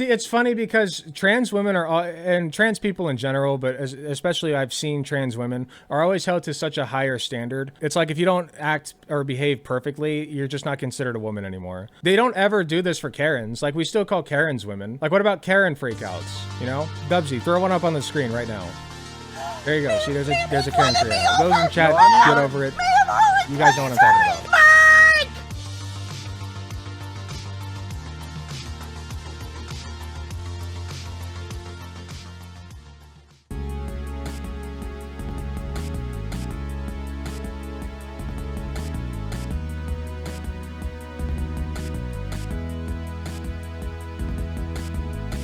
See, it's funny because trans women are, and trans people in general, but especially I've seen trans women, are always held to such a higher standard. It's like if you don't act or behave perfectly, you're just not considered a woman anymore. They don't ever do this for Karens. Like, we still call Karens women. Like, what about Karen freakouts? You know? Dubsy, throw one up on the screen right now. There you go. See, there's a Karen freakout. Those in chat, get over it. You guys know what I'm talking about.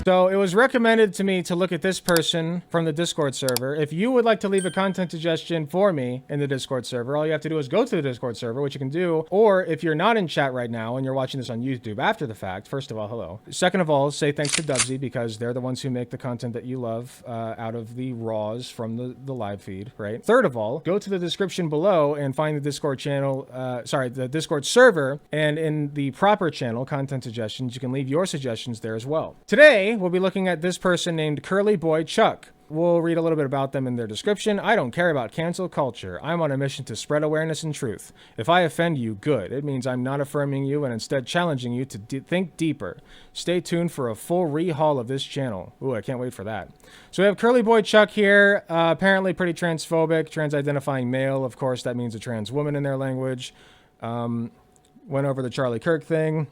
So it was recommended to me to look at this person from the Discord server. If you would like to leave a content suggestion for me in the Discord server, all you have to do is go to the Discord server, which you can do. Or if you're not in chat right now and you're watching this on YouTube after the fact, first of all, hello. Second of all, say thanks to Dubsy because they're the ones who make the content that you love out of the raws from the live feed, right? Third of all, go to the description below and find the Discord channel, the Discord server, and in the proper channel, content suggestions, you can leave your suggestions there as well. Today, we'll be looking at this person named Curly Boy Chuck. We'll read a little bit about them in their description. I don't care about cancel culture. I'm on a mission to spread awareness and truth. If I offend you, good. It means I'm not affirming you and instead challenging you to think deeper. Stay tuned for a full rehaul of this channel. Ooh, I can't wait for that. So we have Curly Boy Chuck here. Apparently pretty transphobic, trans-identifying male. Of course, that means a trans woman in their language. Went over the Charlie Kirk thing.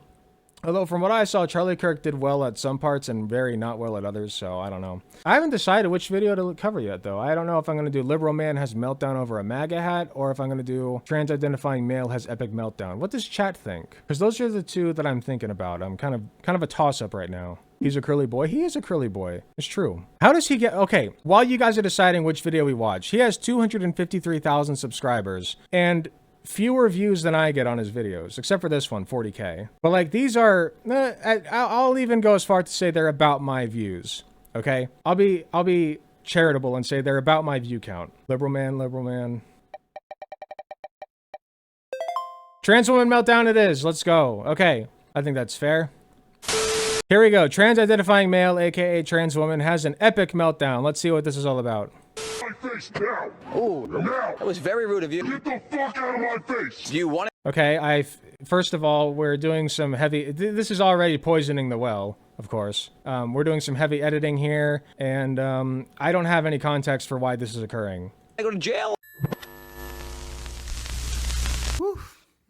Although from what I saw, Charlie Kirk did well at some parts and very not well at others, so I don't know. I haven't decided which video to cover yet, though. I don't know if I'm going to do liberal man has meltdown over a MAGA hat, or if I'm going to do trans-identifying male has epic meltdown. What does chat think? Because those are the two that I'm thinking about. I'm kind of a toss-up right now. He's a curly boy. He is a curly boy. It's true. How does he get... Okay, while you guys are deciding which video we watch, he has 253,000 subscribers, and fewer views than I get on his videos, except for this one, 40K. But like, these are, I'll even go as far to say they're about my views. Okay, I'll be charitable and say they're about my view count. Liberal man. Trans woman meltdown it is. Let's go. Okay, I think that's fair. Here we go. Trans-identifying male, aka trans woman, has an epic meltdown. Let's see what this is all about. My face now. Ooh, now. That was very rude of you. Get the fuck out of my face. Do you want it? Okay, first of all, we're doing some heavy, this is already poisoning the well, of course. We're doing some heavy editing here, and I don't have any context for why this is occurring. I go to jail. Whew.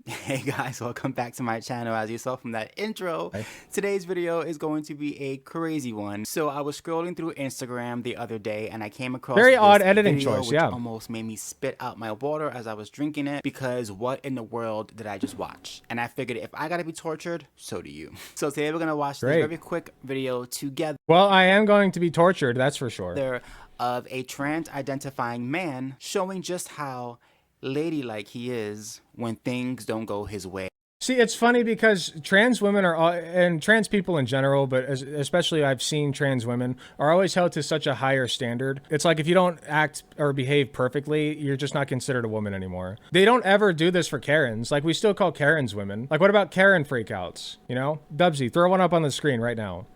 Hey guys, welcome back to my channel. As you saw from that intro, today's video is going to be a crazy one. So I was scrolling through Instagram the other day and I came across very odd this editing video, choice, which yeah. almost made me spit out my water as I was drinking it, because what in the world did I just watch? And I figured if I gotta be tortured, so do you. So today we're gonna watch this very quick video together. Well, I am going to be tortured, that's for sure. Of a trans-identifying man showing just how ladylike he is when things don't go his way. See, it's funny because trans women are, and trans people in general, but especially I've seen trans women, are always held to such a higher standard. It's like if you don't act or behave perfectly, you're just not considered a woman anymore. They don't ever do this for Karens. Like, we still call Karens women. Like, what about Karen freakouts? You know? Dubsy, throw one up on the screen right now.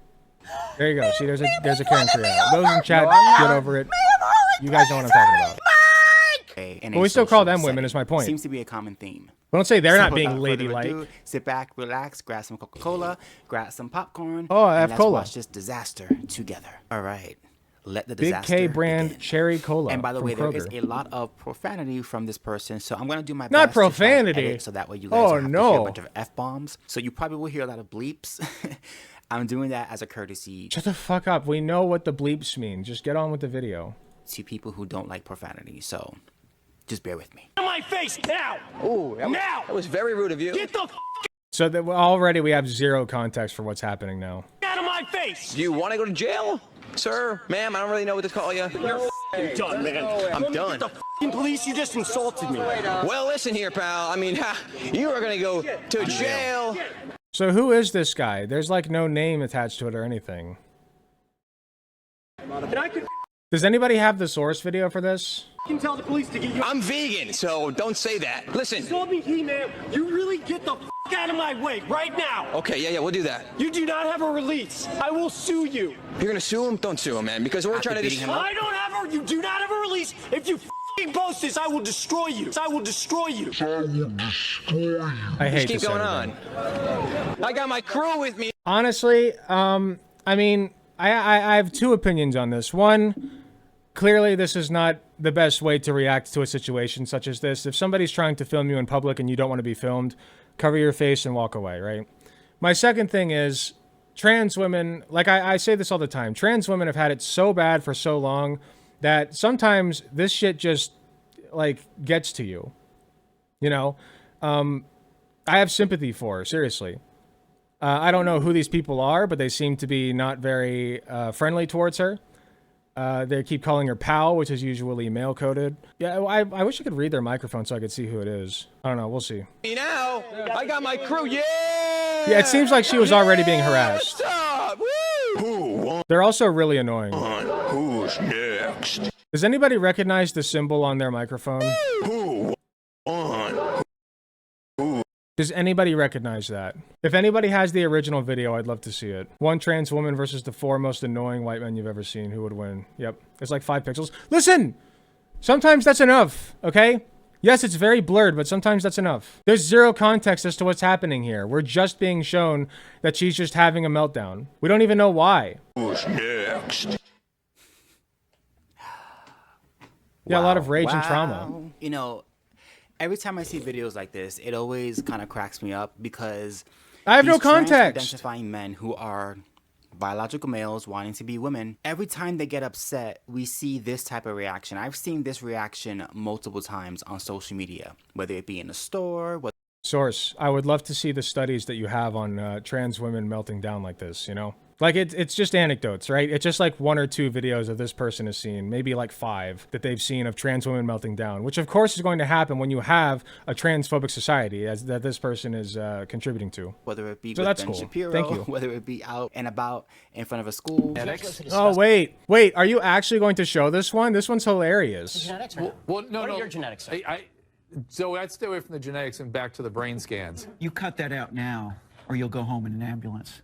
There you go. See, there's a Karen freakout. Those in chat, get over it. You guys know what I'm talking about. But we still call them women, is my point. Seems to be a common theme. Don't say they're not So being without further ladylike. ado, sit back, relax, grab some Coca-Cola, grab some popcorn. Oh, I have and cola. Let's watch this disaster together. All right. Let the Big disaster K brand begin. cherry cola. And by the way, from there is Kroger. a lot of profanity from this person, so I'm gonna do my best. Not to try and profanity. edit so that way you guys don't have to hear a bunch of f-bombs. So you probably will hear a lot of bleeps. I'm doing that as a courtesy. Shut the fuck up. We know what the bleeps mean. Just get on with the video. To people who don't like profanity, so just bear with me. Out of my face now. Ooh, that was very rude of you. Get the So that already we have zero context for what's happening now. out of my face. Do you want to go to jail? Sir, ma'am, I don't really know what to call you. You're done, man. I'm done. Get the police. You just insulted me. Well, listen here, pal. I mean, you are going to go to jail. So who is this guy? There's like no name attached to it or anything. And I Does anybody have the source video for this? can tell the police to get you. I'm vegan, so don't say that. Listen. Stop me, man. You really get the out of my way right now. Okay, yeah, we'll do that. You do not have a release. I will sue you. You're gonna sue him? Don't sue him, man, because we're trying to beating him up? I don't have a. You do not have a release. If you post this, I will destroy you. I will destroy you. I hate Keep to say going it, on. I got my crew with me. Honestly, I mean, I have two opinions on this. One, clearly this is not the best way to react to a situation such as this. If somebody's trying to film you in public and you don't want to be filmed, cover your face and walk away, right? My second thing is, trans women, like I say this all the time, trans women have had it so bad for so long that sometimes this shit just, like, gets to you. You know? I have sympathy for her, seriously. I don't know who these people are, but they seem to be not very friendly towards her. They keep calling her pal, which is usually male-coded. Yeah, I wish I could read their microphone so I could see who it is. I don't know, we'll see. Now, I got my crew, yeah! Yeah, it seems like she was already being harassed. They're also really annoying. Who's next? Does anybody recognize the symbol on their microphone? Who won? Does anybody recognize that? If anybody has the original video, I'd love to see it. One trans woman versus the 4 most annoying white men you've ever seen. Who would win? Yep. It's like 5 pixels. Listen! Sometimes that's enough, okay? Yes, it's very blurred, but sometimes that's enough. There's zero context as to what's happening here. We're just being shown that she's just having a meltdown. We don't even know why. Who's next? Yeah, a lot of rage and trauma. You know, every time I see videos like this, it always kind of cracks me up because I have no these trans context. identifying men who are biological males wanting to be women, every time they get upset, we see this type of reaction. I've seen this reaction multiple times on social media, whether it be in a store. Source, I would love to see the studies that you have on trans women melting down like this, you know? Like, it's just anecdotes, right? It's just like 1 or 2 videos that this person has seen, maybe like 5 that they've seen of trans women melting down, which of course is going to happen when you have a transphobic society as that this person is contributing to. Whether it be So with that's Ben cool. Shapiro, Thank you. whether it be out and about in front of a school. Oh, wait, are you actually going to show this one? This one's hilarious. Genetics or Well, no, what no. are your genetics? Sir? So I'd stay away from the genetics and back to the brain scans. You cut that out now, or you'll go home in an ambulance.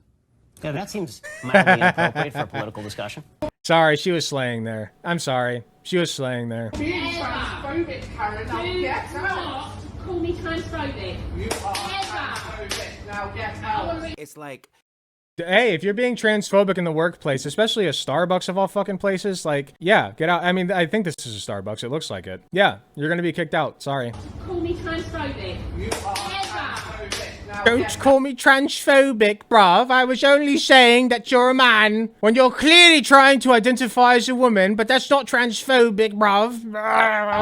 Yeah, that seems mildly inappropriate for a political discussion. Sorry, she was slaying there. I'm sorry. She was slaying there. Being transphobic, Karen. Now get out. Call me transphobic. You are transphobic. Now get out. It's like, Hey, if you're being transphobic in the workplace, especially a Starbucks of all fucking places, like, yeah, get out. I mean, I think this is a Starbucks. It looks like it. Yeah, you're gonna be kicked out. Sorry. Call me transphobic. You are transphobic. Now Don't call me transphobic, bruv. I was only saying that you're a man when you're clearly trying to identify as a woman, but that's not transphobic, bruv.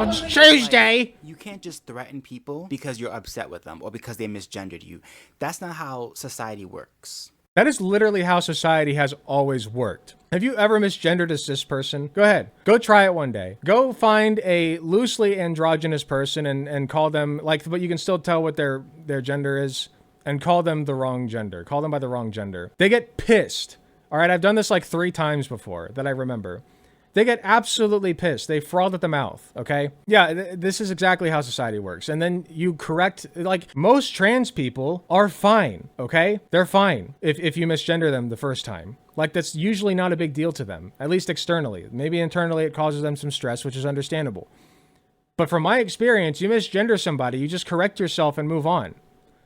It's Tuesday. you can't just threaten people because you're upset with them or because they misgendered you. That's not how society works. That is literally how society has always worked. Have you ever misgendered a cis person? Go ahead. Go try it one day. Go find a loosely androgynous person and call them, like, but you can still tell what their gender is, and call them the wrong gender. Call them by the wrong gender. They get pissed. All right, I've done this like 3 times before that I remember. They get absolutely pissed. They frothe at the mouth, okay? Yeah, this is exactly how society works. And then you correct, like, most trans people are fine, okay? They're fine if you misgender them the first time. Like, that's usually not a big deal to them, at least externally. Maybe internally it causes them some stress, which is understandable. But from my experience, you misgender somebody, you just correct yourself and move on.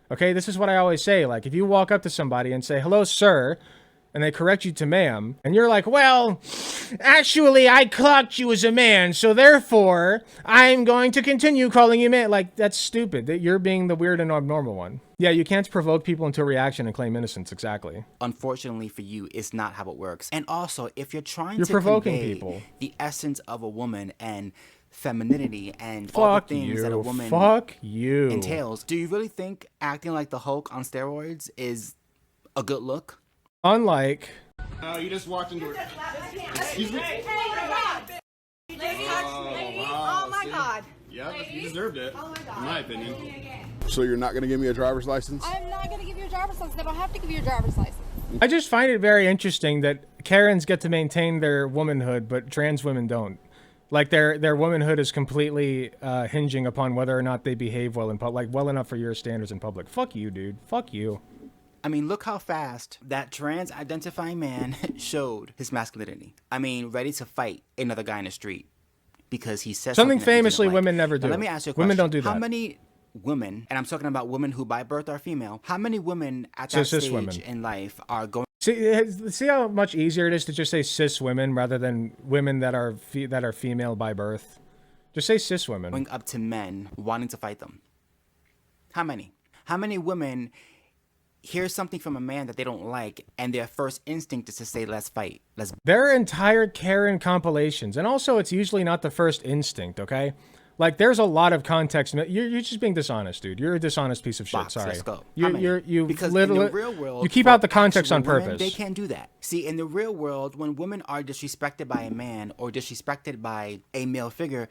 Okay, this is what I always say. Like, if you walk up to somebody and say, hello, sir, and they correct you to ma'am, and you're like, well, actually, I clocked you as a man, so therefore, I'm going to continue calling you man. Like, that's stupid. You're being the weird and abnormal one. Yeah, you can't provoke people into a reaction and claim innocence, exactly. Unfortunately for you, it's not how it works. And also, if you're trying to provoking convey people. the essence of a woman and femininity and all the things that a woman entails, do you really think acting like the Hulk on steroids is a good look? Unlike... Oh, you just walked into it. Excuse me. Oh my God. Yeah, you deserved it. Oh my God. In my opinion. So you're not going to give me a driver's license? I'm not going to give you a driver's license. I don't have to give you a driver's license. I just find it very interesting that Karens get to maintain their womanhood, but trans women don't. Like their womanhood is completely hinging upon whether or not they behave well in public, like well enough for your standards in public. Fuck you, dude. Fuck you. I mean, look how fast that trans-identifying man showed his masculinity. I mean, ready to fight another guy in the street because he says Something that he didn't famously like. women never do. Now, let me ask you a question. Women don't do that. How many women, and I'm talking about women who by birth are female, how many women at that Cis stage women. in life are going See how much easier it is to just say cis women rather than women that are female by birth. Just say cis women. up to men wanting to fight them? How many? How many women hear something from a man that they don't like, and their first instinct is to say, let's fight. There are entire Karen compilations, and also it's usually not the first instinct, okay? Like, there's a lot of context. You're just being dishonest, dude. You're a dishonest piece of shit. Sorry. Let's go. Because in the real world, you keep out the context on women, purpose. They can't do that. See, in the real world, when women are disrespected by a man or disrespected by a male figure,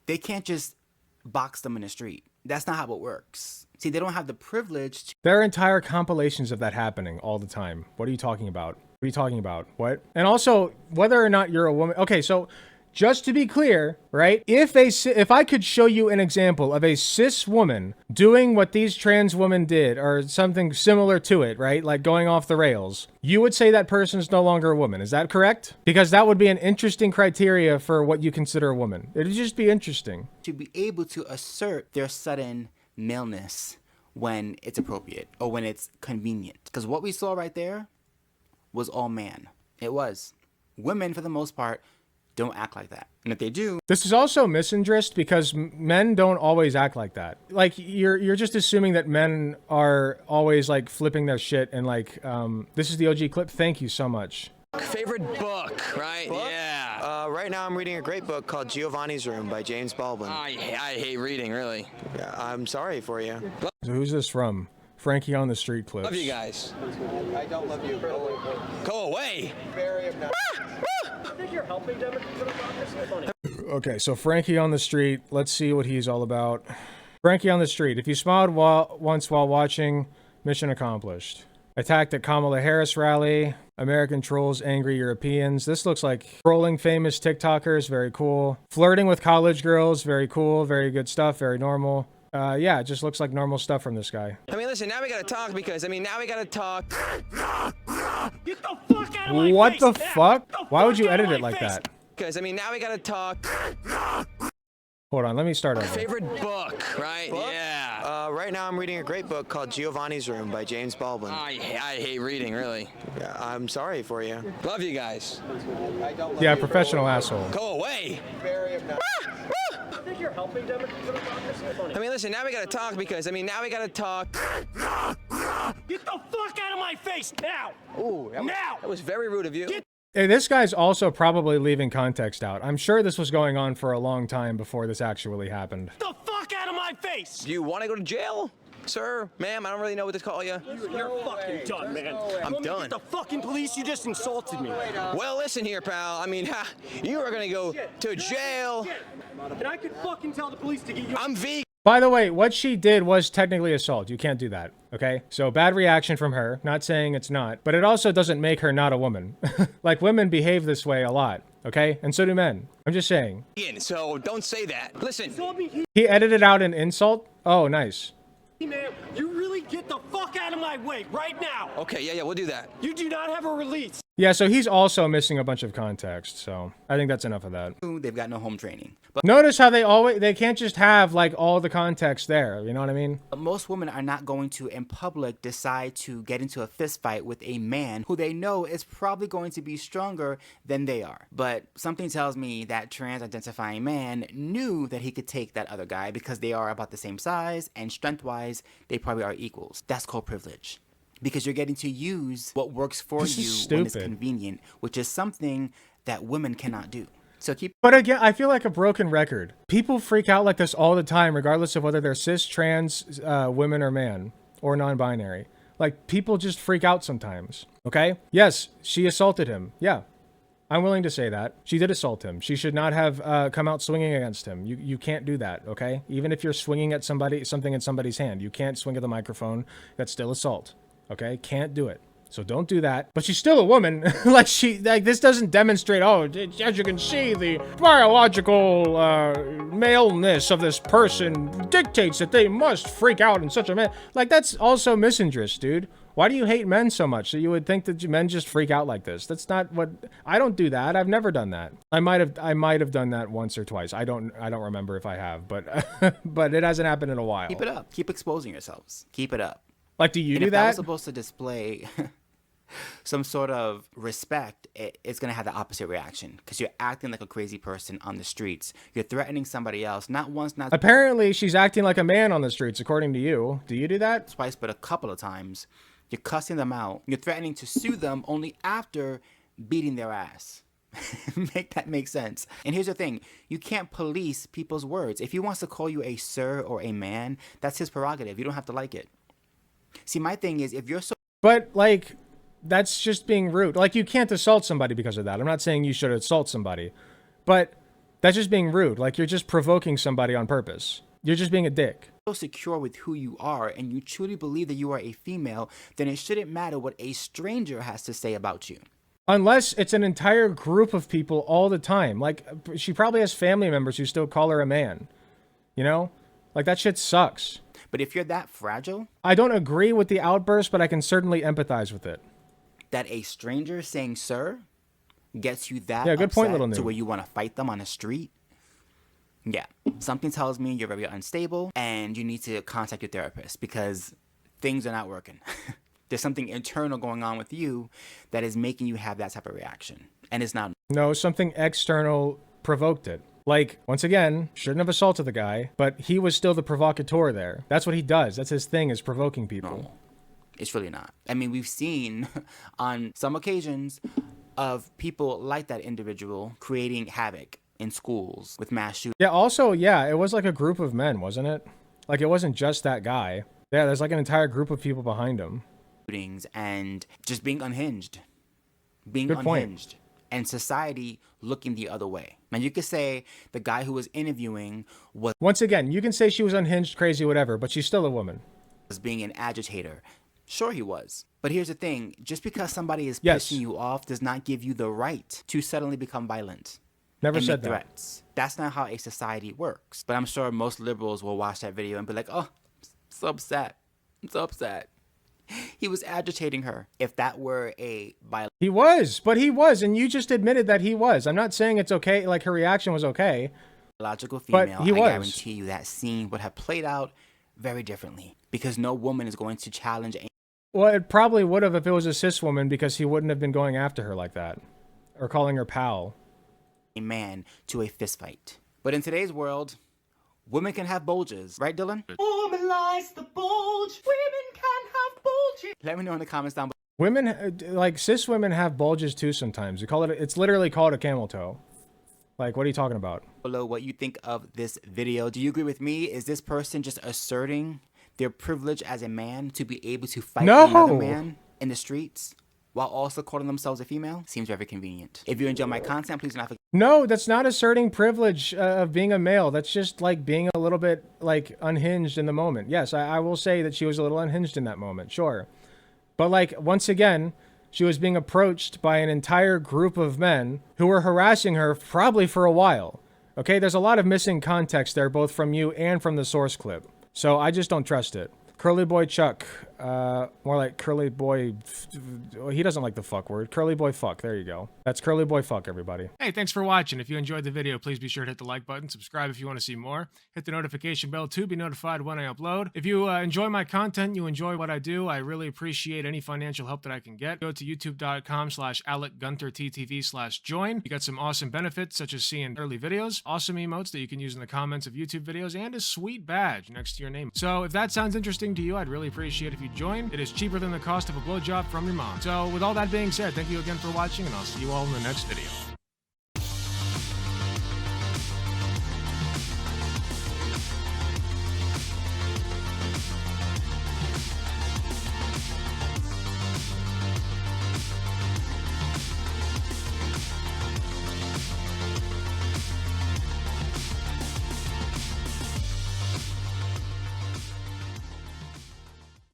they can't just box them in the street. That's not how it works. See, they don't have the privilege to... There are entire compilations of that happening all the time. What are you talking about? What are you talking about? What? And also, whether or not you're a woman... Okay, so... Just to be clear, right? If I could show you an example of a cis woman doing what these trans women did or something similar to it, right? Like going off the rails, you would say that person is no longer a woman. Is that correct? Because that would be an interesting criteria for what you consider a woman. It'd just be interesting. To be able to assert their sudden maleness when it's appropriate or when it's convenient. Because what we saw right there was all man. It was. Women, for the most part, don't act like that. And if they do... This is also misandrist because men don't always act like that. Like, you're just assuming that men are always, like, flipping their shit and, like, this is the OG clip. Thank you so much. Favorite book, right? Yeah. Right now I'm reading a great book called Giovanni's Room by James Baldwin. I hate reading, really. Yeah, I'm sorry for you. So who's this from? Frankie on the Street clips. Love you guys. I don't love you. Go away. Very obnoxious. I think you're helping Democrats. Okay, so Frankie on the Street. Let's see what he's all about. Frankie on the Street. If you smiled once while watching, mission accomplished. Attacked at Kamala Harris rally. American trolls angry Europeans. This looks like trolling famous TikTokers. Very cool. Flirting with college girls. Very cool. Very good stuff. Very normal. Yeah, it just looks like normal stuff from this guy. I mean, listen, now we gotta talk because, now we gotta talk. Get the fuck out of my What face! the fuck? Why would you out of edit it my like face! that? Because, now we gotta talk. Hold on, let me start over. Favorite book, right? Yeah. Right now I'm reading a great book called Giovanni's Room by James Baldwin. I hate reading, really. Yeah, I'm sorry for you. Love you guys. I don't love Yeah, you. professional asshole. Go away. Very obnoxious. I think you're helping Democrats. I mean, listen, now we gotta talk because, now we gotta talk. Get the fuck out of my face now! Ooh, that was very rude of you. Hey, this guy's also probably leaving context out. I'm sure this was going on for a long time before this actually happened. Get the fuck out of my face! Do you want to go to jail? Sir, ma'am, I don't really know what to call you. You're fucking done, man. I'm Want me to done. get the fucking police? You just insulted me. Well, listen here, pal. You are gonna go to jail. And I could fucking tell the police to get you. I'm vegan. By the way, what she did was technically assault. You can't do that, okay? So bad reaction from her. Not saying it's not, but it also doesn't make her not a woman. Like, women behave this way a lot, okay? And so do men. I'm just saying. So don't say that. Listen. He edited out an insult? Oh, nice. Man, you really get the fuck out of my way right now. Okay, yeah, we'll do that. You do not have a release. Yeah, so he's also missing a bunch of context, so I think that's enough of that. They've got no home training. But notice how they can't just have, like, all the context there, you know what I mean? most women are not going to, in public, decide to get into a fist fight with a man who they know is probably going to be stronger than they are. But something tells me that trans-identifying man knew that he could take that other guy because they are about the same size, and strength-wise, they probably are equals. That's called privilege. Because you're getting to use what works for you when it's convenient, which is something that women cannot do. So But again, I feel like a broken record. People freak out like this all the time, regardless of whether they're cis, trans, women, or man, or non-binary. Like, people just freak out sometimes, okay? Yes, she assaulted him. Yeah, I'm willing to say that. She did assault him. She should not have come out swinging against him. You can't do that, okay? Even if you're swinging at something in somebody's hand, you can't swing at the microphone. That's still assault, okay? Can't do it. So don't do that. But she's still a woman. like this doesn't demonstrate, oh, as you can see, the biological maleness of this person dictates that they must freak out in such a man. Like, that's also misandrist, dude. Why do you hate men so much that you would think that men just freak out like this? That's not what, I don't do that. I've never done that. I might have done that once or twice. I don't remember if I have, but but it hasn't happened in a while. Keep it up. Keep exposing yourselves. Keep it up. Like, do you do if that? was supposed to display some sort of respect, it's going to have the opposite reaction because you're acting like a crazy person on the streets. You're threatening somebody else, not once, not Apparently, she's acting like a man on the streets, according to you. Do you do that? twice, but a couple of times. You're cussing them out. You're threatening to sue them only after beating their ass. Make that make sense. And here's the thing. You can't police people's words. If he wants to call you a sir or a man, that's his prerogative. You don't have to like it. See, my thing is, if you're so... But, like, that's just being rude. Like, you can't assault somebody because of that. I'm not saying you should assault somebody. But that's just being rude. Like, you're just provoking somebody on purpose. You're just being a dick. So secure with who you are and you truly believe that you are a female, then it shouldn't matter what a stranger has to say about you. Unless it's an entire group of people all the time. Like, she probably has family members who still call her a man. You know? Like, that shit sucks. But if you're that fragile... I don't agree with the outburst, but I can certainly empathize with it. That a stranger saying sir gets you that good point, upset little to noob. where you want to fight them on the street? Yeah. Something tells me you're very unstable and you need to contact your therapist because things are not working. There's something internal going on with you that is making you have that type of reaction. And it's not... No, something external provoked it. Like, once again, shouldn't have assaulted the guy, but he was still the provocateur there. That's what he does. That's his thing, is provoking people. No, it's really not. I mean, we've seen on some occasions of people like that individual creating havoc in schools with mass shootings. Yeah, also, yeah, it was like a group of men, wasn't it? Like, it wasn't just that guy. Yeah, there's like an entire group of people behind him. And just being unhinged. Being Good point. unhinged. And society looking the other way. Now, you could say the guy who was interviewing was... Once again, you can say she was unhinged, crazy, whatever, but she's still a woman. ...was being an agitator. Sure, he was. But here's the thing. Just because somebody is Yes. pissing you off does not give you the right to suddenly become violent. Never and said make that. threats. That's not how a society works. But I'm sure most liberals will watch that video and be like, oh, I'm so upset. I'm so upset. He was agitating her. If that were a violent... He was, and you just admitted that he was. I'm not saying it's okay, like her reaction was okay. Biological female, but he was. I guarantee you that scene would have played out very differently. Because no woman is going to challenge a... Well, it probably would have if it was a cis woman, because he wouldn't have been going after her like that. Or calling her pal. ...a man to a fist fight. But in today's world, women can have bulges. Right, Dylan? Formalize the bulge. Women can have bulges. Let me know in the comments down below. Women, like cis women have bulges too sometimes. You call it, it's literally called a camel toe. Like, what are you talking about? Below what you think of this video. Do you agree with me? Is this person just asserting their privilege as a man to be able to fight another man in the streets while also calling themselves a female? Seems very convenient. If you enjoy my content, please do not forget. No, that's not asserting privilege of being a male. That's just like being a little bit like unhinged in the moment. Yes, I will say that she was a little unhinged in that moment. Sure. But like, once again, she was being approached by an entire group of men who were harassing her probably for a while. Okay, there's a lot of missing context there, both from you and from the source clip. So I just don't trust it. Curly boy Chuck, more like curly boy, he doesn't like the fuck word. Curly boy fuck, there you go. That's curly boy fuck, everybody. Hey, thanks for watching. If you enjoyed the video, please be sure to hit the like button, subscribe if you want to see more, hit the notification bell to be notified when I upload. If you enjoy my content, you enjoy what I do, I really appreciate any financial help that I can get. Go to youtube.com/AlecGunterTTV/join. You got some awesome benefits, such as seeing early videos, awesome emotes that you can use in the comments of YouTube videos, and a sweet badge next to your name. So if that sounds interesting to you, I'd really appreciate if you join. It is cheaper than the cost of a blowjob from your mom. So with all that being said, thank you again for watching, and I'll see you all in the next video.